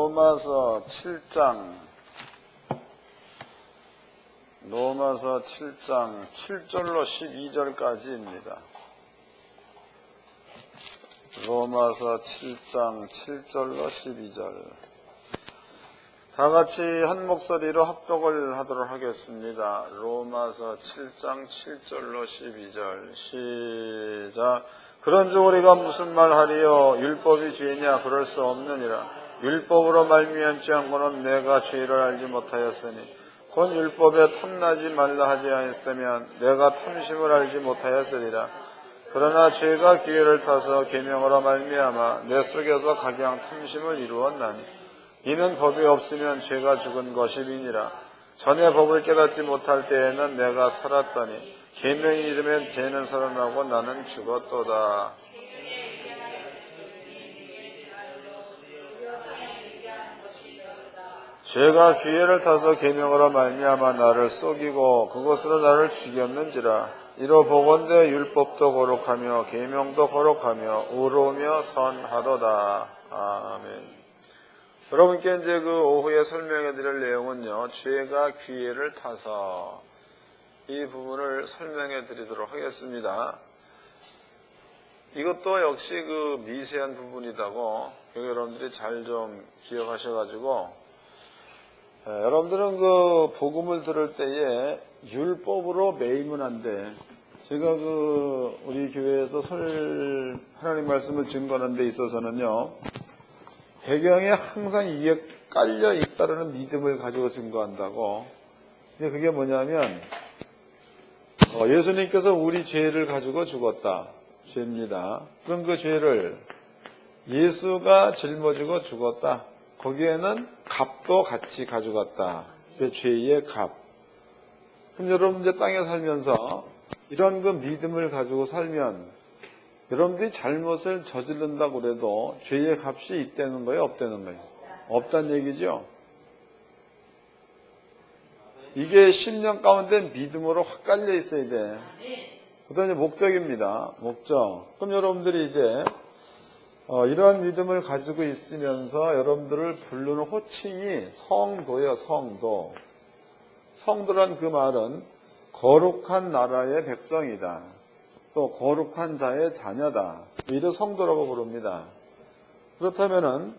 로마서 7장 7절로 12절까지입니다. 로마서 7장 7절로 12절. 다 같이 한 목소리로 합독을 하도록 하겠습니다. 로마서 7장 7절로 12절. 시작. 그런즉 우리가 무슨 말하리요? 율법이 죄냐? 그럴 수 없느니라. 율법으로 말미암지 않고는 내가 죄를 알지 못하였으니 곧 율법에 탐나지 말라 하지 않았으면 내가 탐심을 알지 못하였으리라. 그러나 죄가 기회를 타서 계명으로 말미암아 내 속에서 각양 탐심을 이루었나니 이는 법이 없으면 죄가 죽은 것이니라. 전에 법을 깨닫지 못할 때에는 내가 살았더니 계명이 이르면 죄는 살아나고 나는 죽었도다. 죄가 기회를 타서 계명으로 말미암아 나를 속이고 그것으로 나를 죽였는지라. 이로 보건대 율법도 거룩하며 계명도 거룩하며 의로우며 선하도다. 아멘. 여러분께 이제 그 오후에 설명해 드릴 내용은요, 죄가 기회를 타서 이 부분을 설명해 드리도록 하겠습니다. 이것도 역시 그 미세한 부분이라고 여러분들이 잘 좀 기억하셔가지고, 여러분들은 그 복음을 들을 때에 율법으로 매이면 안 돼. 제가 그 우리 교회에서 하나님 말씀을 증거하는 데 있어서는요, 배경에 항상 이게 깔려 있다라는 믿음을 가지고 증거한다고. 근데 그게 뭐냐면, 예수님께서 우리 죄를 가지고 죽었다. 죄입니다. 그럼 그 죄를 예수가 짊어지고 죽었다. 거기에는 값도 같이 가져갔다. 그 죄의 값. 그럼 여러분 이제 땅에 살면서 이런 그 믿음을 가지고 살면 여러분들이 잘못을 저지른다고 그래도 죄의 값이 있다는 거예요? 없다는 거예요? 없다는 얘기죠? 이게 10년 가운데 믿음으로 확 깔려 있어야 돼. 그다음에 목적입니다. 목적. 그럼 여러분들이 이제 이러한 믿음을 가지고 있으면서 여러분들을 부르는 호칭이 성도예요. 성도. 성도란 그 말은 거룩한 나라의 백성이다. 또 거룩한 자의 자녀다. 이를 성도라고 부릅니다. 그렇다면은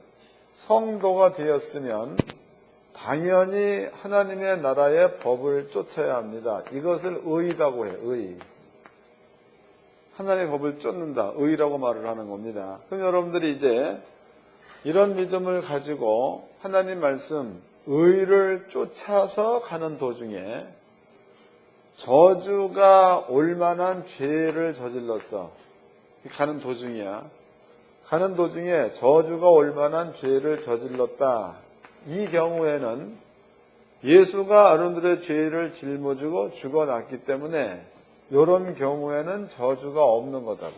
성도가 되었으면 당연히 하나님의 나라의 법을 쫓아야 합니다. 이것을 의라고 해요. 의. 하나님의 법을 쫓는다. 의라고 말을 하는 겁니다. 그럼 여러분들이 이제 이런 믿음을 가지고 하나님 말씀 의를 쫓아서 가는 도중에 저주가 올 만한 죄를 저질렀어. 가는 도중이야. 가는 도중에 저주가 올 만한 죄를 저질렀다. 이 경우에는 예수가 여러분들의 죄를 짊어지고 죽어났기 때문에 이런 경우에는 저주가 없는 거다고.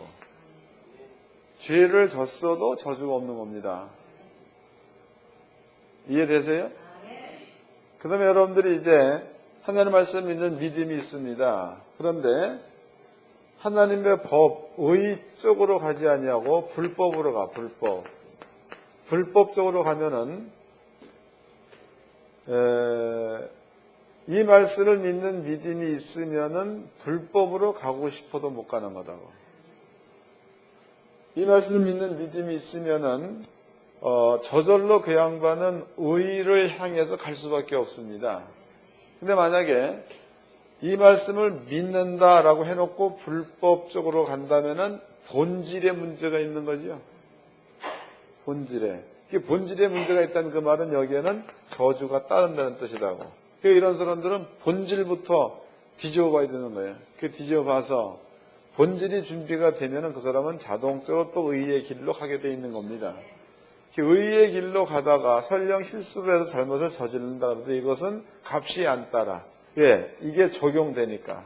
죄를 졌어도 저주가 없는 겁니다. 이해되세요? 그 다음에 여러분들이 이제 하나님 말씀 믿는 믿음이 있습니다. 그런데 하나님의 법, 의 쪽으로 가지 아니하고 불법으로 가. 불법 쪽으로 가면은 이 말씀을 믿는 믿음이 있으면은 불법으로 가고 싶어도 못 가는 거다고. 이 말씀을 믿는 믿음이 있으면은 저절로 그 양반은 의를 향해서 갈 수밖에 없습니다. 근데 만약에 이 말씀을 믿는다라고 해놓고 불법적으로 간다면은 본질에 문제가 있는 거죠. 본질에. 본질에 문제가 있다는 그 말은 여기에는 저주가 따른다는 뜻이라고. 이런 사람들은 본질부터 뒤집어 봐야 되는 거예요. 그 뒤집어 봐서 본질이 준비가 되면은 그 사람은 자동적으로 또 의의 길로 가게 돼 있는 겁니다. 의의 길로 가다가 설령 실수로 해서 잘못을 저지른다 그래도 이것은 값이 안 따라. 왜? 이게 적용되니까.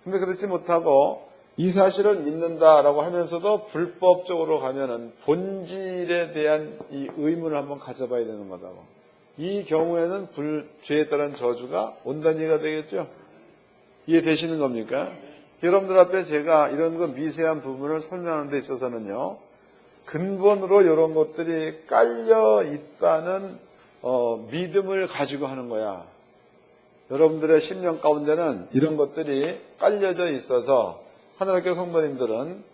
근데 그렇지 못하고 이 사실을 믿는다라고 하면서도 불법적으로 가면은 본질에 대한 이 의문을 한번 가져봐야 되는 거다고. 이 경우에는 죄에 따른 저주가 온다는 얘기가 되겠죠? 이해되시는 겁니까? 여러분들 앞에 제가 이런 거 미세한 부분을 설명하는 데 있어서는요, 근본으로 이런 것들이 깔려 있다는 믿음을 가지고 하는 거야. 여러분들의 심령 가운데는 이런 것들이 깔려져 있어서 하나님께 성도님들은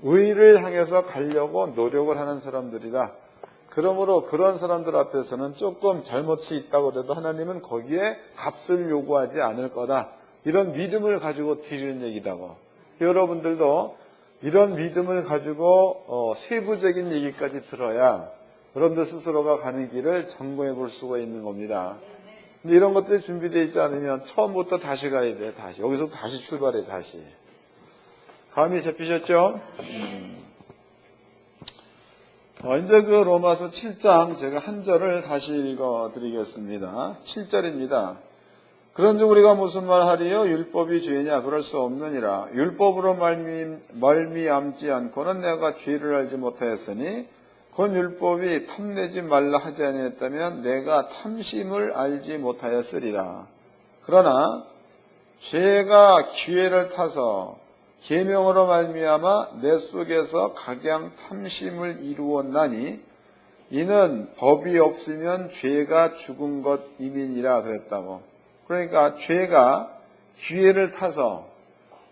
의를 향해서 가려고 노력을 하는 사람들이다. 그러므로 그런 사람들 앞에서는 조금 잘못이 있다고 해도 하나님은 거기에 값을 요구하지 않을 거다. 이런 믿음을 가지고 드리는 얘기다고. 여러분들도 이런 믿음을 가지고 세부적인 얘기까지 들어야 여러분들 스스로가 가는 길을 점검해 볼 수가 있는 겁니다. 근데 이런 것들이 준비되어 있지 않으면 처음부터 다시 가야 돼. 다시. 여기서 다시 출발해. 다시. 감이 잡히셨죠? 이제 그 로마서 7장 제가 한 절을 다시 읽어드리겠습니다. 7절입니다. 그런즉 우리가 무슨 말 하리요? 율법이 죄냐? 그럴 수 없느니라. 율법으로 말미암지 않고는 내가 죄를 알지 못하였으니 곧 율법이 탐내지 말라 하지 아니했다면 내가 탐심을 알지 못하였으리라. 그러나 죄가 기회를 타서 계명으로 말미암아 내 속에서 각양 탐심을 이루었나니 이는 법이 없으면 죄가 죽은 것임이니라 그랬다고. 그러니까 죄가 기회를 타서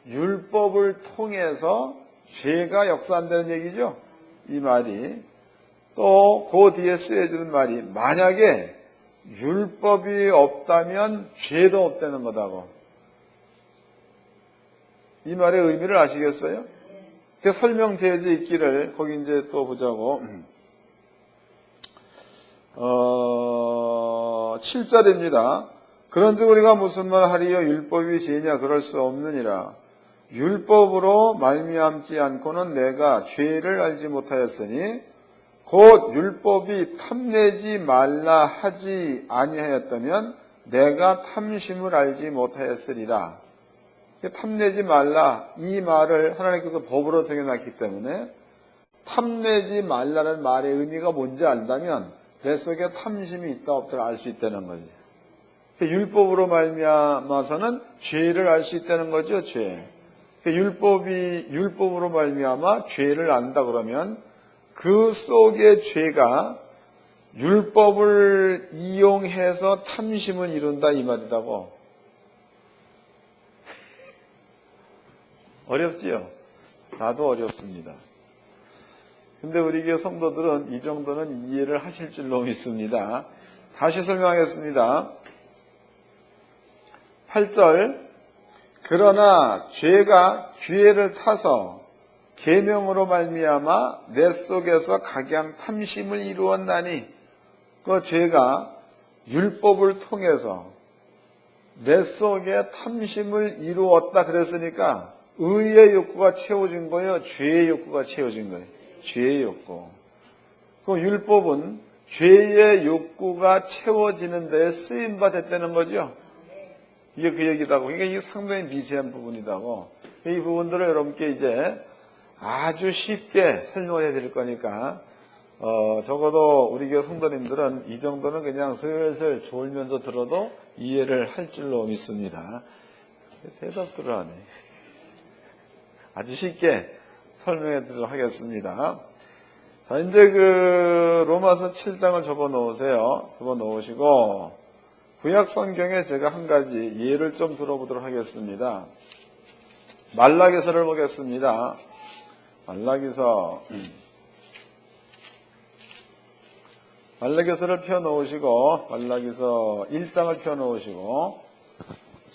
율법을 통해서 죄가 역사한다는 얘기죠. 이 말이. 또 그 뒤에 쓰여지는 말이 만약에 율법이 없다면 죄도 없다는 거다고. 이 말의 의미를 아시겠어요? 그 설명되어져 있기를 거기 이제 또 보자고. 7절입니다. 그런즉 우리가 무슨 말 하리요? 율법이 죄냐? 그럴 수 없느니라. 율법으로 말미암지 않고는 내가 죄를 알지 못하였으니 곧 율법이 탐내지 말라 하지 아니하였다면 내가 탐심을 알지 못하였으리라. 탐내지 말라 이 말을 하나님께서 법으로 정해놨기 때문에 탐내지 말라는 말의 의미가 뭔지 안다면 내 속에 탐심이 있다 없다 알 수 있다는 거지. 율법으로 말미암아서는 죄를 알 수 있다는 거죠. 죄. 율법으로 말미암아 죄를 안다 그러면 그 속의 죄가 율법을 이용해서 탐심을 이룬다 이 말이라고. 어렵지요? 나도 어렵습니다. 근데 우리 교회 성도들은 이 정도는 이해를 하실 줄로 믿습니다. 다시 설명하겠습니다. 8절 그러나 죄가 기회를 타서 계명으로 말미암아 내 속에서 각양 탐심을 이루었나니 그 죄가 율법을 통해서 내 속에 탐심을 이루었다 그랬으니까 의의 욕구가 채워진 거예요? 죄의 욕구가 채워진 거예요? 죄의 욕구. 그 율법은 죄의 욕구가 채워지는 데에 쓰임바 됐다는 거죠? 이게 그 얘기다고. 그러니까 이게 상당히 미세한 부분이다고. 이 부분들을 여러분께 이제 아주 쉽게 설명해 드릴 거니까, 적어도 우리 교회 성도님들은 이 정도는 그냥 슬슬 졸면서 들어도 이해를 할 줄로 믿습니다. 대답들을 하네. 아주 쉽게 설명해 드리도록 하겠습니다. 자, 이제 그 로마서 7장을 접어 놓으세요. 접어 놓으시고 구약 성경에 제가 한 가지 예를 좀 들어보도록 하겠습니다. 말라기서를 보겠습니다. 말라기서를 펴 놓으시고 말라기서 1장을 펴 놓으시고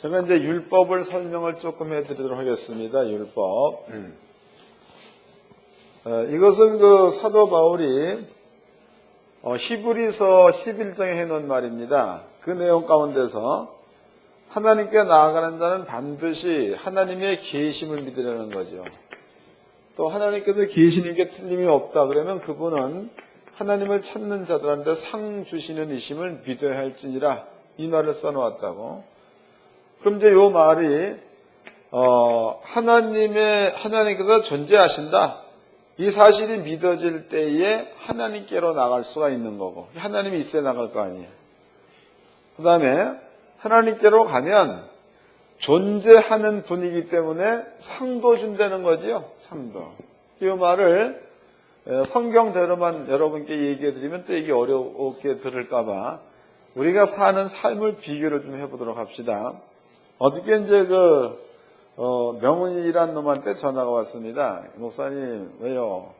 제가 이제 율법을 설명을 조금 해드리도록 하겠습니다. 율법. 이것은 그 사도 바울이 히브리서 11장에 해놓은 말입니다. 그 내용 가운데서 하나님께 나아가는 자는 반드시 하나님의 계심을 믿으려는 거죠. 또 하나님께서 계시는 게 틀림이 없다 그러면 그분은 하나님을 찾는 자들한테 상 주시는 이심을 믿어야 할지니라 이 말을 써놓았다고. 그럼 이제 이 말이 하나님께서 존재하신다. 이 사실이 믿어질 때에 하나님께로 나갈 수가 있는 거고 하나님이 있어야 나갈 거 아니에요. 그 다음에 하나님께로 가면 존재하는 분이기 때문에 상도 준다는 거지요. 상도. 이 말을 성경대로만 여러분께 얘기해 드리면 또 이게 어렵게 들을까봐 우리가 사는 삶을 비교를 좀 해보도록 합시다. 어저께 이제 명훈이란 놈한테 전화가 왔습니다. 목사님, 왜요?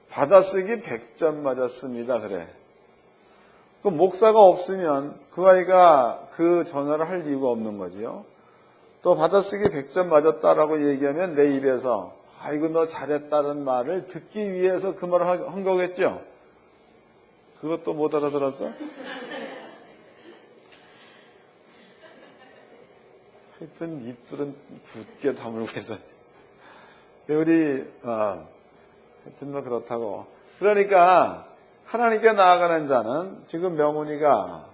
받아쓰기 100점 맞았습니다. 그래. 그 목사가 없으면 그 아이가 그 전화를 할 이유가 없는 거지요. 또 받아쓰기 100점 맞았다라고 얘기하면 내 입에서 아이고 너 잘했다는 말을 듣기 위해서 그 말을 한 거겠죠. 그것도 못 알아들었어? 하여튼 입들은 굳게 다물고 있어요. 하여튼 뭐 그렇다고. 그러니까 하나님께 나아가는 자는 지금 명훈이가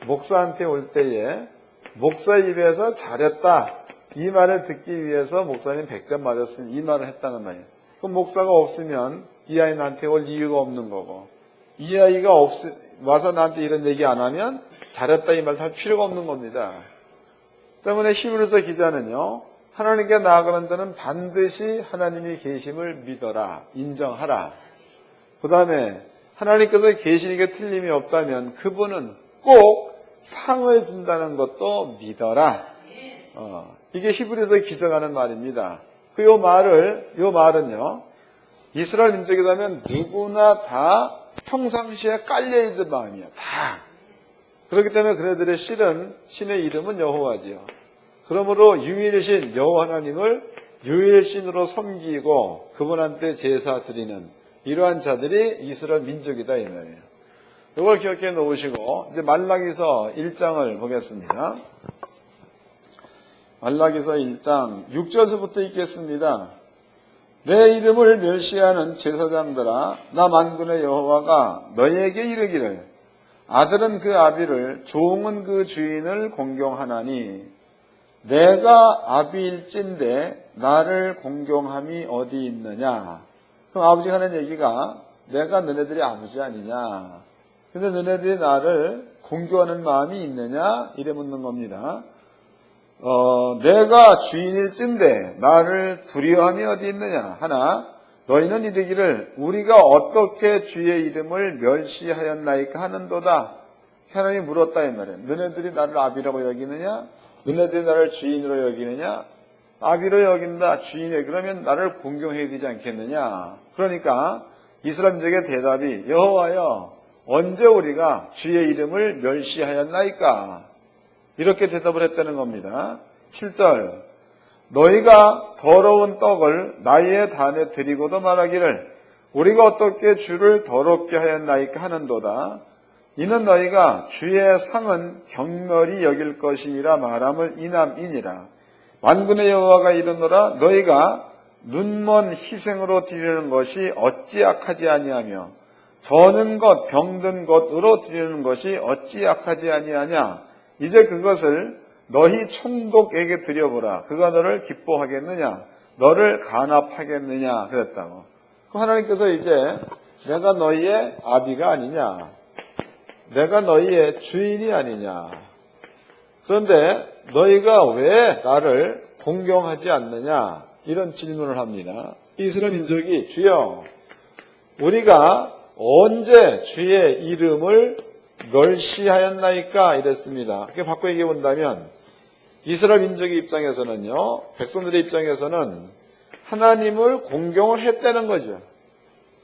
목사한테 올 때에 목사 입에서 잘했다 이 말을 듣기 위해서 목사님 100점 맞았으니 이 말을 했다는 말이에요. 그럼 목사가 없으면 이 아이 나한테 올 이유가 없는 거고, 이 아이가 와서 나한테 이런 얘기 안 하면 잘했다 이 말 할 필요가 없는 겁니다. 때문에 히브리서 기자는요, 하나님께 나아가는 자는 반드시 하나님이 계심을 믿어라, 인정하라. 그 다음에 하나님께서 계시니까 틀림이 없다면 그분은 꼭 상을 준다는 것도 믿어라. 이게 히브리서에 기정하는 말입니다. 요 말은요, 이스라엘 민족이라면 누구나 다 평상시에 깔려있는 마음이야. 다. 그렇기 때문에 그네들의 신의 이름은 여호와지요. 그러므로 유일신 여호와 하나님을 유일신으로 섬기고 그분한테 제사 드리는 이러한 자들이 이스라엘 민족이다 이 말이에요. 이걸 기억해 놓으시고 이제 말라기서 1장을 보겠습니다. 말라기서 1장 6절서부터 읽겠습니다. 내 이름을 멸시하는 제사장들아, 나 만군의 여호와가 너희에게 이르기를 아들은 그 아비를, 종은 그 주인을 공경하나니 내가 아비일진데 나를 공경함이 어디 있느냐. 그럼 아버지가 하는 얘기가 내가 너네들이 아버지 아니냐. 근데 너네들이 나를 공경하는 마음이 있느냐 이래 묻는 겁니다. 내가 주인일진데 나를 두려워함이 어디 있느냐 하나, 너희는 이르기를 우리가 어떻게 주의 이름을 멸시하였나이까 하는도다. 하나님이 물었다 이 말이에요. 너네들이 나를 아비라고 여기느냐? 너네들이 나를 주인으로 여기느냐? 아비로 여긴다, 주인에 그러면 나를 공경해야 되지 않겠느냐? 그러니까 이스라엘 민족의 대답이 여호와여, 언제 우리가 주의 이름을 멸시하였나이까? 이렇게 대답을 했다는 겁니다. 7절, 너희가 더러운 떡을 나의 단에 드리고도 말하기를 우리가 어떻게 주를 더럽게 하였나이까 하는도다. 이는 너희가 주의 상은 경멸히 여길 것이니라 말함을 이남이니라. 만군의 여호와가 이르노라, 너희가 눈먼 희생으로 드리는 것이 어찌 악하지 아니하며 저는 것 병든 것으로 드리는 것이 어찌 악하지 아니하냐. 이제 그것을 너희 총독에게 드려보라. 그가 너를 기뻐하겠느냐, 너를 간합하겠느냐 그랬다고. 하나님께서 이제 내가 너희의 아비가 아니냐, 내가 너희의 주인이 아니냐, 그런데 너희가 왜 나를 공경하지 않느냐 이런 질문을 합니다. 이스라엘 민족이 주여 우리가 언제 주의 이름을 멸시하였나이까 이랬습니다. 그게 바꿔 얘기해 본다면 이스라엘 민족의 입장에서는요, 백성들의 입장에서는 하나님을 공경을 했다는 거죠.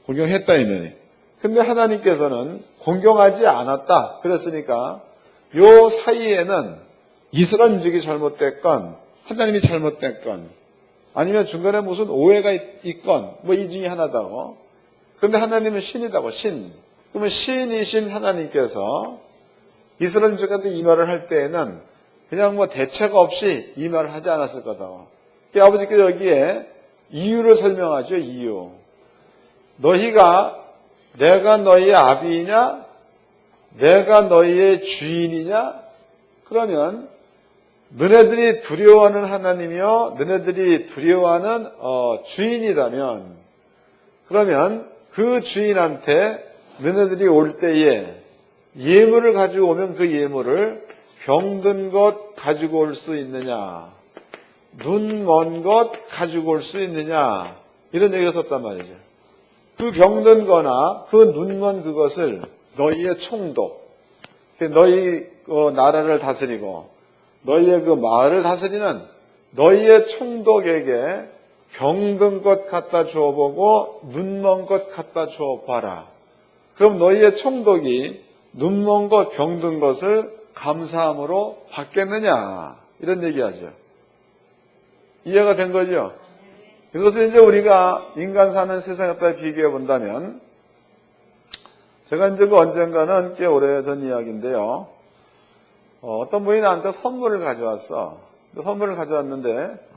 공경했다 이면에. 근데 하나님께서는 공경하지 않았다 그랬으니까 요 사이에는 이스라엘 민족이 잘못됐건 하나님이 잘못됐건 아니면 중간에 무슨 오해가 있건 뭐 이 중에 하나다고. 그런데 하나님은 신이다고. 신. 그러면 신이신 하나님께서 이스라엘 민족한테 이 말을 할 때에는 그냥 뭐 대책 없이 이 말을 하지 않았을 거다. 아버지께서 여기에 이유를 설명하죠. 이유. 너희가 내가 너희의 아비이냐? 내가 너희의 주인이냐? 그러면 너네들이 두려워하는 하나님이요, 너네들이 두려워하는 주인이라면, 그러면 그 주인한테 너네들이 올 때에 예물을 가지고 오면 그 예물을 병든 것 가지고 올 수 있느냐, 눈 먼 것 가지고 올 수 있느냐, 이런 얘기를 썼단 말이죠. 그 병든 거나 그 눈먼 그것을 너희의 총독, 너희 나라를 다스리고 너희의 그 마을을 다스리는 너희의 총독에게 병든 것 갖다 주어보고 눈먼 것 갖다 주어봐라. 그럼 너희의 총독이 눈먼 것, 병든 것을 감사함으로 받겠느냐, 이런 얘기하죠. 이해가 된 거죠? 이것을 이제 우리가 인간 사는 세상에다 비교해 본다면, 제가 이제 그 언젠가는 꽤 오래전 이야기인데요. 어떤 분이 나한테 선물을 가져왔어. 선물을 가져왔는데,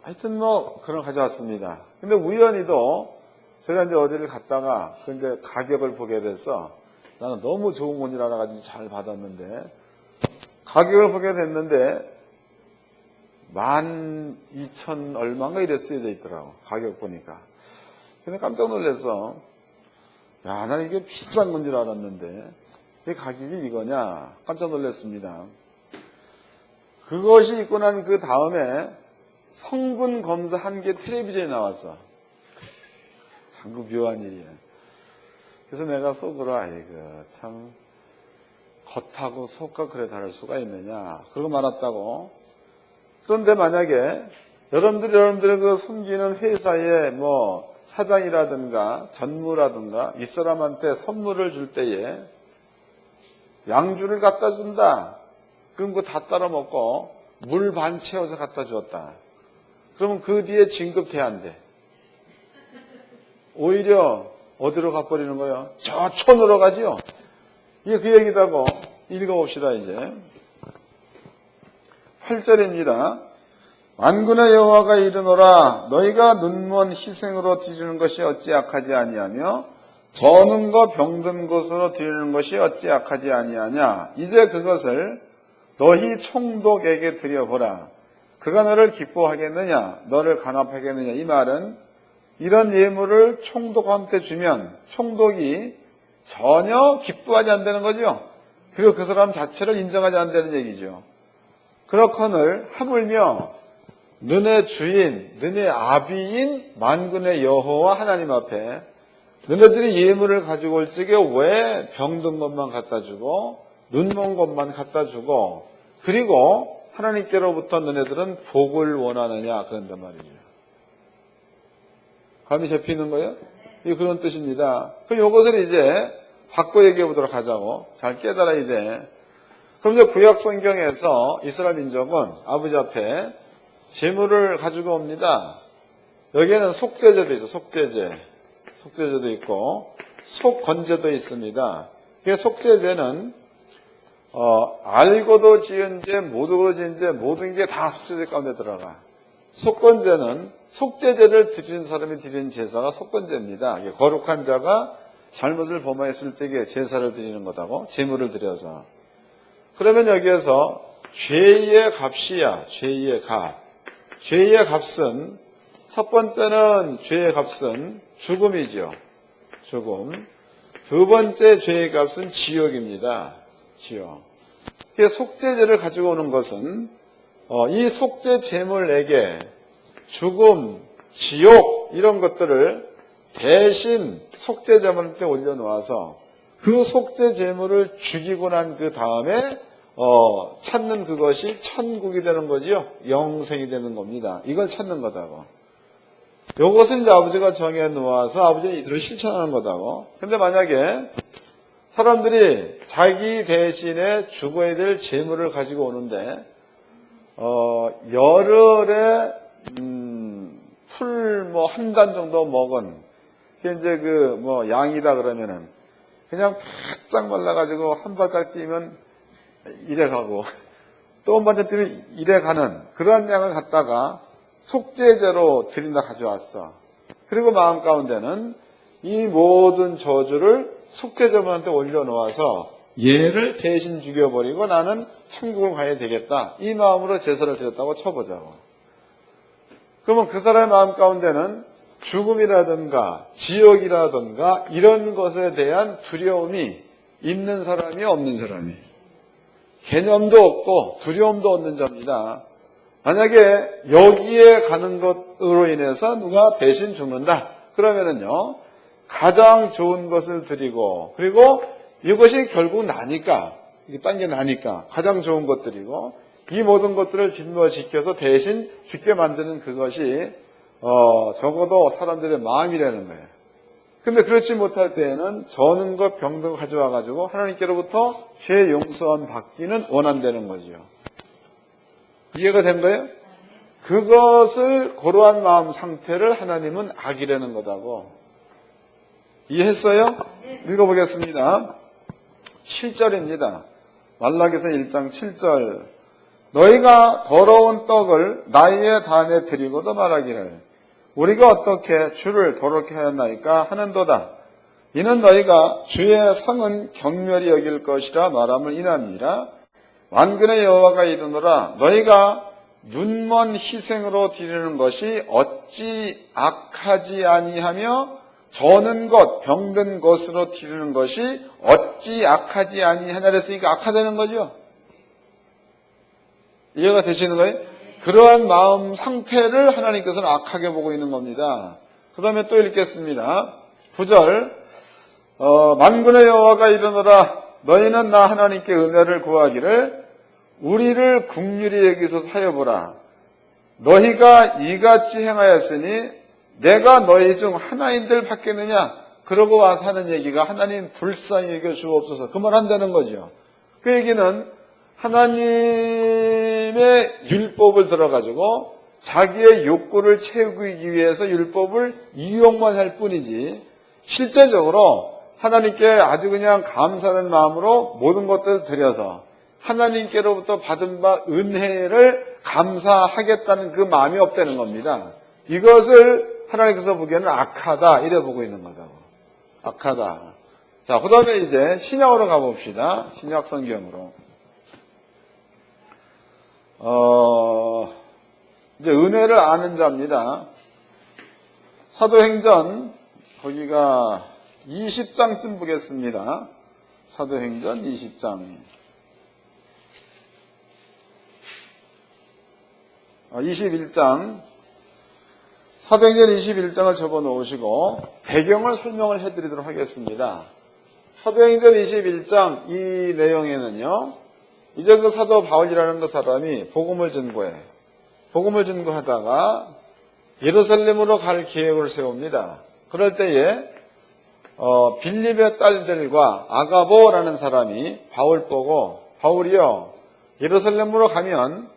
하여튼 뭐, 그런 걸 가져왔습니다. 근데 우연히도 제가 이제 어디를 갔다가, 이제 가격을 보게 돼서, 나는 너무 좋은 건줄 알아가지고 잘 받았는데, 가격을 보게 됐는데, 12,000 얼마인가 이래 쓰여져 있더라고. 가격 보니까. 근데 깜짝 놀랐어. 야, 나는 이게 비싼 건 줄 알았는데, 이 가격이 이거냐? 깜짝 놀랐습니다. 그것이 있고 난 그 다음에 성분 검사한 게 텔레비전에 나왔어. 참 그 묘한 일이야. 그래서 내가 속으로, 아이고, 참, 겉하고 속과 그래 다를 수가 있느냐. 그러고 말았다고. 그런데 만약에 여러분들의 그 섬기는 회사의 뭐 사장이라든가 전무라든가 이 사람한테 선물을 줄 때에 양주를 갖다 준다. 그럼 그거 다 따라 먹고 물 반 채워서 갖다 주었다. 그러면 그 뒤에 진급돼야 안 돼. 오히려 어디로 가버리는 거예요? 저 촌으로 가지요. 이게 그 얘기다고. 읽어봅시다 이제. 8절입니다. 만군의 여호와가 이르노라 너희가 눈먼 희생으로 드리는 것이 어찌 악하지 아니하며 저는 거 병든 것으로 드리는 것이 어찌 악하지 아니하냐. 이제 그것을 너희 총독에게 드려보라. 그가 너를 기뻐하겠느냐 너를 간합하겠느냐. 이 말은 이런 예물을 총독한테 주면 총독이 전혀 기뻐하지 않는다는 거죠. 그리고 그 사람 자체를 인정하지 않는다는 얘기죠. 그렇거늘 하물며 너네 주인, 너네 아비인 만군의 여호와 하나님 앞에 너네들이 예물을 가지고 올 적에 왜 병든 것만 갖다 주고 눈먼 것만 갖다 주고 그리고 하나님께로부터 너네들은 복을 원하느냐 그런단 말이에요. 감이 잡히는 거예요? 이 그런 뜻입니다. 그럼 이것을 이제 바꿔 얘기해 보도록 하자고. 잘 깨달아야 돼. 그럼 이제 구약 성경에서 이스라엘 민족은 아버지 앞에 재물을 가지고 옵니다. 여기에는 속죄제도 있죠. 속죄제도 있고 속건제도 있습니다. 그 속죄제는 알고도 지은 죄, 모르고도 지은 죄, 모든 게 다 속죄제 가운데 들어가. 속건제는 속죄제를 드리는 사람이 드리는 제사가 속건제입니다. 거룩한 자가 잘못을 범하였을 때에 제사를 드리는 거다고, 제물을 드려서. 그러면 여기에서 죄의 값이야. 죄의 값. 죄의 값은 첫 번째는 죄의 값은 죽음이죠. 죽음. 두 번째 죄의 값은 지옥입니다. 지옥. 속죄제를 가지고 오는 것은 이 속죄 제물에게 죽음, 지옥 이런 것들을 대신 속죄 제물한테 올려놓아서 그 속죄 제물을 죽이고 난 그 다음에 찾는 그것이 천국이 되는 거지요. 영생이 되는 겁니다. 이걸 찾는 거다고. 요것은 이제 아버지가 정해 놓아서 아버지는 이대로 실천하는 거다고. 근데 만약에 사람들이 자기 대신에 죽어야 될 재물을 가지고 오는데 열흘에 풀 뭐 한 단 정도 먹은 그게 이제 그 뭐 양이다 그러면은 그냥 바짝 말라가지고 한 발짝 뛰면 이래 가고 또 한 발짝 뛰면 이래 가는 그러한 양을 갖다가 속죄제로 드린다 가져왔어. 그리고 마음 가운데는 이 모든 저주를 속죄제물한테 올려놓아서 얘를 대신 죽여버리고 나는 천국을 가야 되겠다. 이 마음으로 제사를 드렸다고 쳐보자고. 그러면 그 사람의 마음 가운데는 죽음이라든가 지옥이라든가 이런 것에 대한 두려움이 있는 사람이 없는 사람이 개념도 없고 두려움도 없는 자입니다. 만약에 여기에 가는 것으로 인해서 누가 대신 죽는다. 그러면은요, 가장 좋은 것을 드리고, 그리고 이것이 결국 나니까, 이게 딴 게 나니까, 가장 좋은 것 드리고, 이 모든 것들을 진노시켜서 대신 죽게 만드는 그것이, 적어도 사람들의 마음이라는 거예요. 근데 그렇지 못할 때에는 저는 것 병든 거 가져와가지고 하나님께로부터 죄 용서함 받기는 원한다는 거죠. 이해가 된 거예요? 그것을 고러한 마음 상태를 하나님은 악이라는 거다고. 이해했어요? 읽어보겠습니다. 7절입니다. 말라기서 1장 7절. 너희가 더러운 떡을 나의 단에 드리고도 말하기를 우리가 어떻게 주를 더럽게 하였나이까 하는도다. 이는 너희가 주의 성은 경멸히 여길 것이라 말함을 인함이라. 만군의 여호와가 이르노라. 너희가 눈먼 희생으로 드리는 것이 어찌 악하지 아니하며 저는 것 병든 것으로 드리는 것이 어찌 악하지 아니하냐 그랬으니까 악하다는 거죠. 이해가 되시는 거예요? 그러한 마음 상태를 하나님께서는 악하게 보고 있는 겁니다. 그 다음에 또 읽겠습니다. 9절. 만군의 여호와가 이르노라. 너희는 나 하나님께 은혜를 구하기를 우리를 긍휼히 여기소서 하여보라. 너희가 이같이 행하였으니 내가 너희 중 하나인들 받겠느냐. 그러고 와서 하는 얘기가 하나님 불쌍히 여겨 주옵소서. 그 말 한다는 거죠. 그 얘기는 하나님의 율법을 들어가지고 자기의 욕구를 채우기 위해서 율법을 이용만 할 뿐이지 실제적으로 하나님께 아주 그냥 감사하는 마음으로 모든 것들을 드려서 하나님께로부터 받은 바 은혜를 감사하겠다는 그 마음이 없다는 겁니다. 이것을 하나님께서 보기에는 악하다 이래 보고 있는 거다고. 악하다. 자, 그 다음에 이제 신약으로 가봅시다. 신약 성경으로. 이제 은혜를 아는 자입니다. 사도행전, 거기가 20장쯤 보겠습니다. 사도행전 20장. 21장. 사도행전 21장을 접어 놓으시고, 배경을 설명을 해드리도록 하겠습니다. 사도행전 21장 이 내용에는요, 이제 그 사도 바울이라는 그 사람이 복음을 전거해. 복음을 전거하다가 예루살렘으로 갈 계획을 세웁니다. 그럴 때에 빌립의 딸들과 아가보라는 사람이 바울 보고 바울이요 예루살렘으로 가면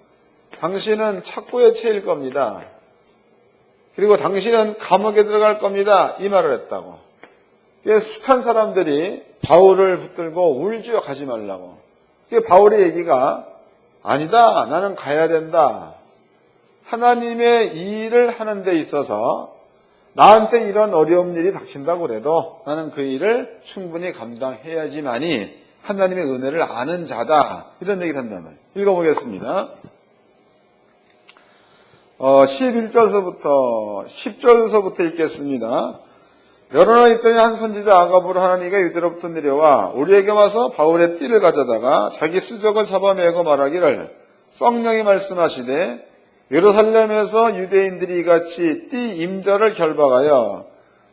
당신은 착고에 채일 겁니다. 그리고 당신은 감옥에 들어갈 겁니다. 이 말을 했다고. 숱한 사람들이 바울을 붙들고 울지요. 가지 말라고. 바울의 얘기가 아니다. 나는 가야 된다. 하나님의 일을 하는 데 있어서 나한테 이런 어려운 일이 닥친다고 그래도 나는 그 일을 충분히 감당해야지만이 하나님의 은혜를 아는 자다. 이런 얘기를 한다면 읽어보겠습니다. 11절서부터 10절서부터 읽겠습니다. 여러 날 있더니 한 선지자 아가보로 하나니가 유대로부터 내려와 우리에게 와서 바울의 띠를 가져다가 자기 수족을 잡아매고 말하기를 성령이 말씀하시되 예루살렘에서 유대인들이 이같이 띠 임자를 결박하여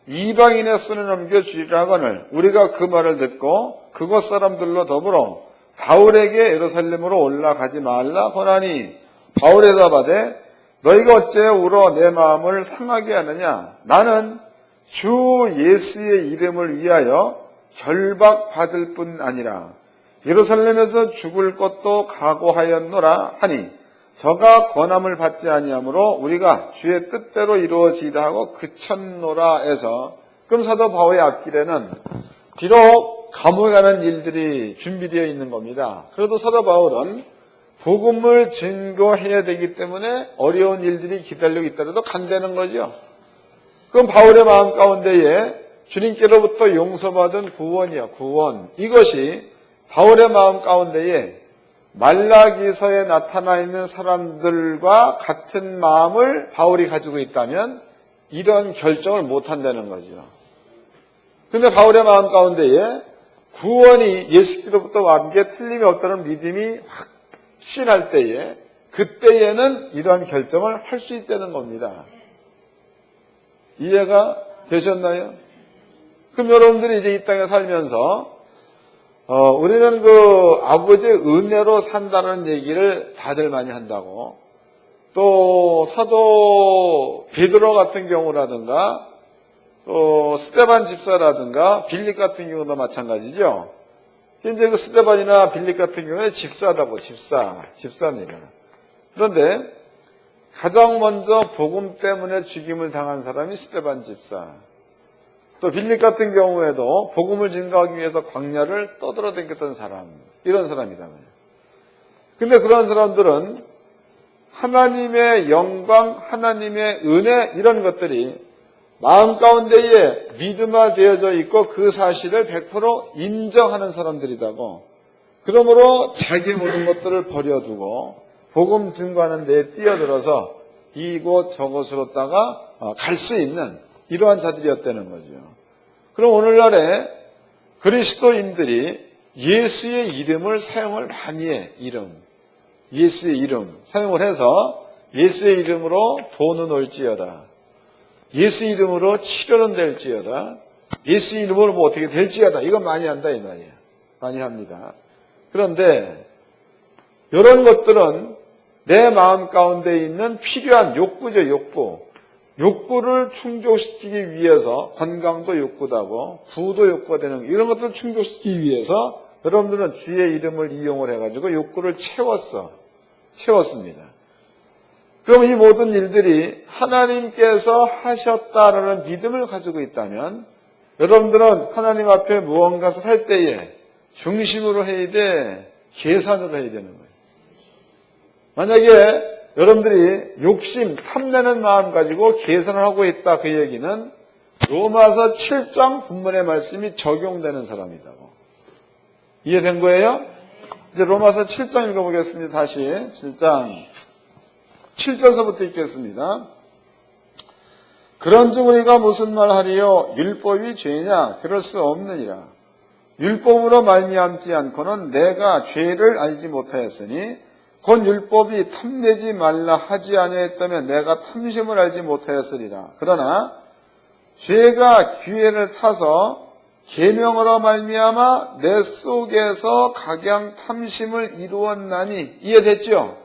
이방인의 손에 넘겨주리라 하거늘 우리가 그 말을 듣고 그곳 사람들로 더불어 바울에게 예루살렘으로 올라가지 말라 권하니 바울이 대답하되 너희가 어째 울어 내 마음을 상하게 하느냐. 나는 주 예수의 이름을 위하여 결박받을 뿐 아니라 예루살렘에서 죽을 것도 각오하였노라 하니 저가 권함을 받지 아니하므로 우리가 주의 뜻대로 이루어지다 하고 그쳤노라 해서 그럼 사도 바울의 앞길에는 비록 감옥에 가는 일들이 준비되어 있는 겁니다. 그래도 사도 바울은 복음을 증거해야 되기 때문에 어려운 일들이 기다리고 있다라도 간다는 거죠. 그럼 바울의 마음 가운데에 주님께로부터 용서받은 구원이야, 구원. 이것이 바울의 마음 가운데에 말라기서에 나타나 있는 사람들과 같은 마음을 바울이 가지고 있다면 이런 결정을 못 한다는 거죠. 그런데 바울의 마음 가운데에 구원이 예수께로부터 왔는 게 틀림이 없다는 믿음이 확신할 때에 그때에는 이러한 결정을 할 수 있다는 겁니다. 이해가 되셨나요? 그럼 여러분들이 이제 이 땅에 살면서 우리는 그 아버지의 은혜로 산다는 얘기를 다들 많이 한다고. 또 사도 베드로 같은 경우라든가 또 스데반 집사라든가 빌립 같은 경우도 마찬가지죠. 현재 그 스데반이나 빌립 같은 경우는 집사다고. 집사입니다. 그런데 가장 먼저 복음 때문에 죽임을 당한 사람이 스데반 집사. 또 빌립 같은 경우에도 복음을 증거하기 위해서 광야를 떠돌아다녔던 사람, 이런 사람이다. 근데 그런 사람들은 하나님의 영광, 하나님의 은혜 이런 것들이 마음 가운데에 믿음화되어져 있고 그 사실을 100% 인정하는 사람들이다고. 그러므로 자기 모든 것들을 버려두고 복음 증거하는 데에 뛰어들어서 이곳 저곳으로다가 갈 수 있는 이러한 자들이었다는 거죠. 그럼 오늘날에 그리스도인들이 예수의 이름을 사용을 많이 해. 예수의 이름 사용을 해서 예수의 이름으로 돈은 올지어다. 예수의 이름으로 치료는 될지어다. 예수의 이름으로 뭐 어떻게 될지어다. 이건 많이 한다 이 말이에요. 많이 합니다. 그런데 이런 것들은 내 마음 가운데 있는 필요한 욕구죠. 욕구를 충족시키기 위해서 건강도 욕구다고 부도 욕구가 되는 이런 것들을 충족시키기 위해서 여러분들은 주의 이름을 이용을 해가지고 욕구를 채웠습니다. 그럼 이 모든 일들이 하나님께서 하셨다라는 믿음을 가지고 있다면 여러분들은 하나님 앞에 무언가를 할 때에 중심으로 해야 돼, 계산으로 해야 되는 거예요. 만약에 여러분들이 욕심, 탐내는 마음 가지고 계산을 하고 있다 그 얘기는 로마서 7장 본문의 말씀이 적용되는 사람이라고. 이해된 거예요? 이제 로마서 7장 읽어보겠습니다. 다시 7장 7절서부터 읽겠습니다. 그런즉 우리가 무슨 말하리요? 율법이 죄냐? 그럴 수 없느니라. 율법으로 말미암지 않고는 내가 죄를 알지 못하였으니 곧 율법이 탐내지 말라 하지 아니했다면 내가 탐심을 알지 못하였으리라. 그러나 죄가 기회를 타서 계명으로 말미암아 내 속에서 각양 탐심을 이루었나니. 이해됐죠?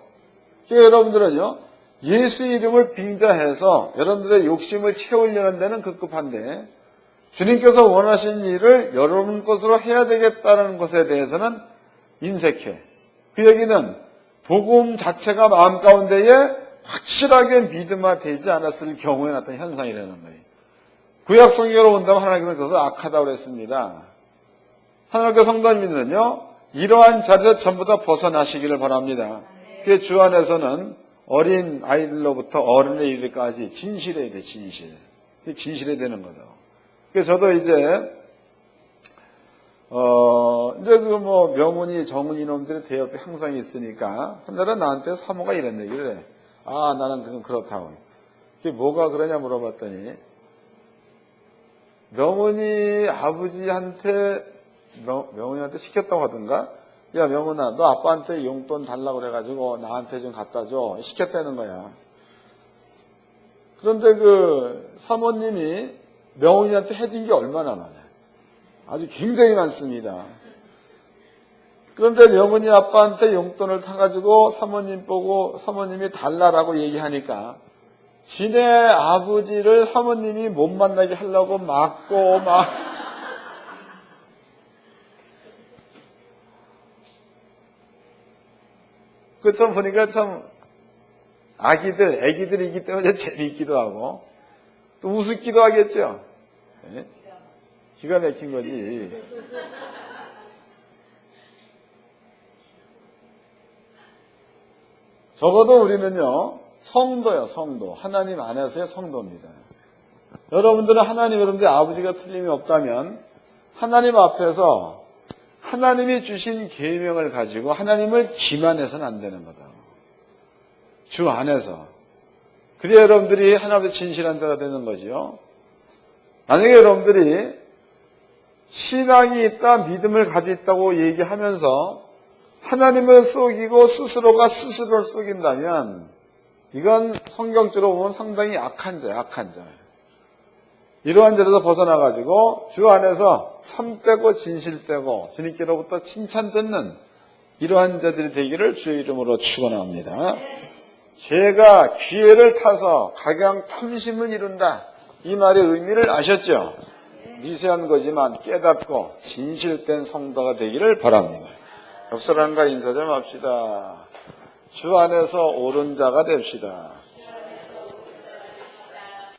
그러니까 여러분들은요, 예수 이름을 빙자해서 여러분들의 욕심을 채우려는 데는 급급한데 주님께서 원하신 일을 여러분 것으로 해야 되겠다는 것에 대해서는 인색해. 그 얘기는 복음 자체가 마음 가운데에 확실하게 믿음화되지 않았을 경우에 나타난 현상이라는 거예요. 구약 성경으로 본다면 하나님께서 그것을 악하다고 그랬습니다. 하나님께 성도님들은요, 이러한 자리에서 전부 다 벗어나시기를 바랍니다. 그 주 안에서는 어린 아이들로부터 어른에 이르기까지 진실해야 돼, 진실해야 되는 거죠. 그래서 저도 이제 명훈이, 정훈이 놈들이 대옆에 항상 있으니까, 한 날은 나한테 사모가 이런 얘기를 해. 아, 나는 좀 그렇다고. 그게 뭐가 그러냐 물어봤더니, 명훈이 아버지한테, 명훈이한테 시켰다고 하던가? 야, 명훈아, 너 아빠한테 용돈 달라고 그래가지고 나한테 좀 갖다 줘. 시켰다는 거야. 그런데 그 사모님이 명훈이한테 해준 게 얼마나 많아요. 아주 굉장히 많습니다. 그런데 명훈이 아빠한테 용돈을 타가지고 사모님 보고 사모님이 달라라고 얘기하니까 지네 아버지를 사모님이 못 만나게 하려고 막고 그 참 보니까 참 애기들이기 때문에 재미있기도 하고 또 우습기도 하겠죠. 네? 기가 막힌 거지. 적어도 우리는요, 성도요, 성도. 하나님 안에서의 성도입니다. 여러분들은 여러분들의 아버지가 틀림이 없다면 하나님 앞에서 하나님이 주신 계명을 가지고 하나님을 기만해서는 안 되는 거다. 주 안에서. 그래야 여러분들이 하나님의 진실한 자가 되는 거지요. 만약에 여러분들이 신앙이 있다, 믿음을 가지고 있다고 얘기하면서 하나님을 속이고 스스로가 스스로를 속인다면 이건 성경적으로 보면 상당히 악한 자예요. 악한 자. 이러한 죄에서 벗어나가지고 주 안에서 참되고 진실되고 주님께로부터 칭찬 듣는 이러한 자들이 되기를 주의 이름으로 축원합니다. 죄가 기회를 타서 각양 탐심을 이룬다. 이 말의 의미를 아셨죠? 미세한 거지만 깨닫고 진실된 성도가 되기를 바랍니다. 옆 사람과 인사 좀 합시다. 주 안에서 옳은 자가 됩시다.